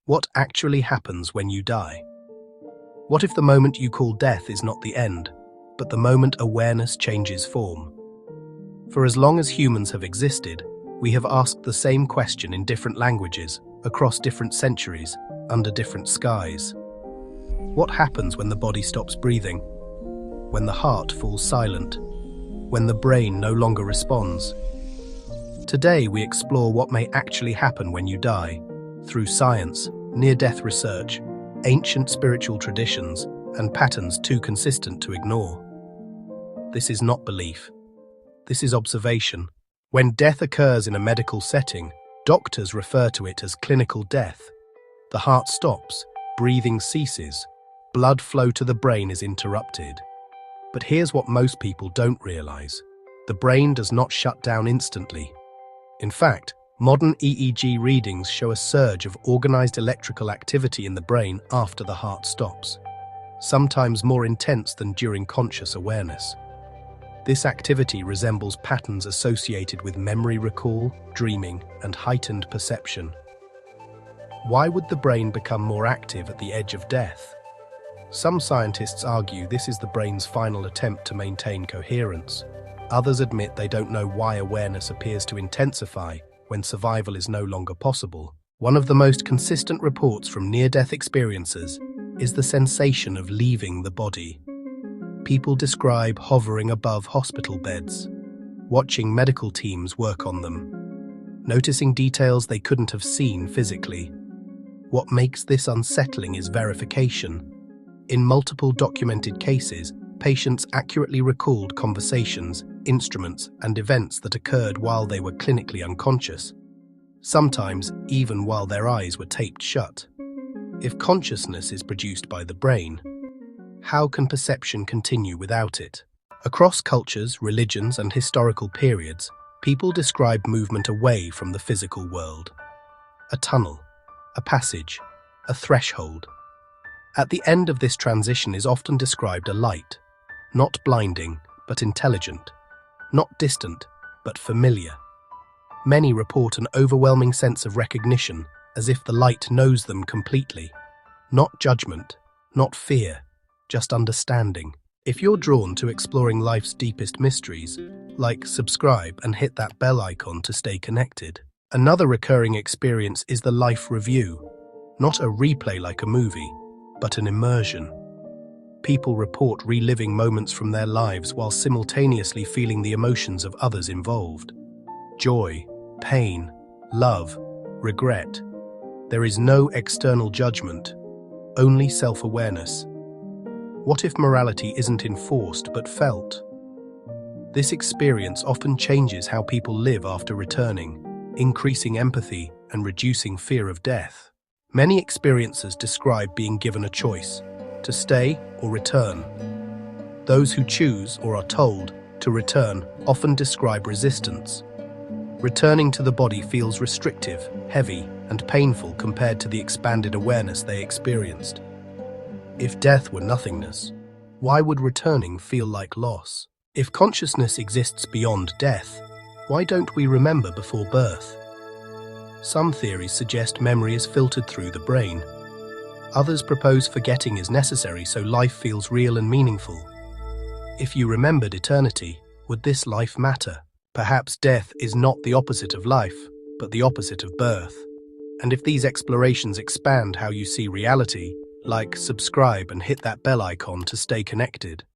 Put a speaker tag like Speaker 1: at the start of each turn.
Speaker 1: What actually happens when you die? What if the moment you call death is not the end, but the moment awareness changes form? For as long as humans have existed, we have asked the same question in different languages, across different centuries, under different skies. What happens when the body stops breathing? When the heart falls silent? When the brain no longer responds? Today we explore what may actually happen when you die, through science, near-death research, ancient spiritual traditions, and patterns too consistent to ignore. This is not belief. This is observation. When death occurs in a medical setting, doctors refer to it as clinical death. The heart stops, breathing ceases, blood flow to the brain is interrupted. But here's what most people don't realize. The brain does not shut down instantly. In fact, modern EEG readings show a surge of organized electrical activity in the brain after the heart stops, sometimes more intense than during conscious awareness. This activity resembles patterns associated with memory recall, dreaming, and heightened perception. Why would the brain become more active at the edge of death? Some scientists argue this is the brain's final attempt to maintain coherence. Others admit they don't know why awareness appears to intensify when survival is no longer possible. One of the most consistent reports from near-death experiences is the sensation of leaving the body. People describe hovering above hospital beds, watching medical teams work on them, noticing details they couldn't have seen physically. What makes this unsettling is verification. In multiple documented cases, patients accurately recalled conversations, instruments, and events that occurred while they were clinically unconscious, sometimes even while their eyes were taped shut. If consciousness is produced by the brain, how can perception continue without it? Across cultures, religions, and historical periods, people describe movement away from the physical world. A tunnel, a passage, a threshold. At the end of this transition is often described a light, not blinding, but intelligent, not distant, but familiar. Many report an overwhelming sense of recognition, as if the light knows them completely. Not judgment, not fear, just understanding. If you're drawn to exploring life's deepest mysteries, subscribe and hit that bell icon to stay connected. Another recurring experience is the life review, not a replay like a movie, but an immersion. People report reliving moments from their lives while simultaneously feeling the emotions of others involved. Joy, pain, love, regret. There is no external judgment, only self-awareness. What if morality isn't enforced but felt? This experience often changes how people live after returning, increasing empathy and reducing fear of death. Many experiencers describe being given a choice, to stay or return. Those who choose or are told to return often describe resistance. Returning to the body feels restrictive, heavy, and painful compared to the expanded awareness they experienced. If death were nothingness, why would returning feel like loss? If consciousness exists beyond death, why don't we remember before birth? Some theories suggest memory is filtered through the brain. Others propose forgetting is necessary so life feels real and meaningful. If you remembered eternity, would this life matter? Perhaps death is not the opposite of life, but the opposite of birth. And if these explorations expand how you see reality, subscribe and hit that bell icon to stay connected.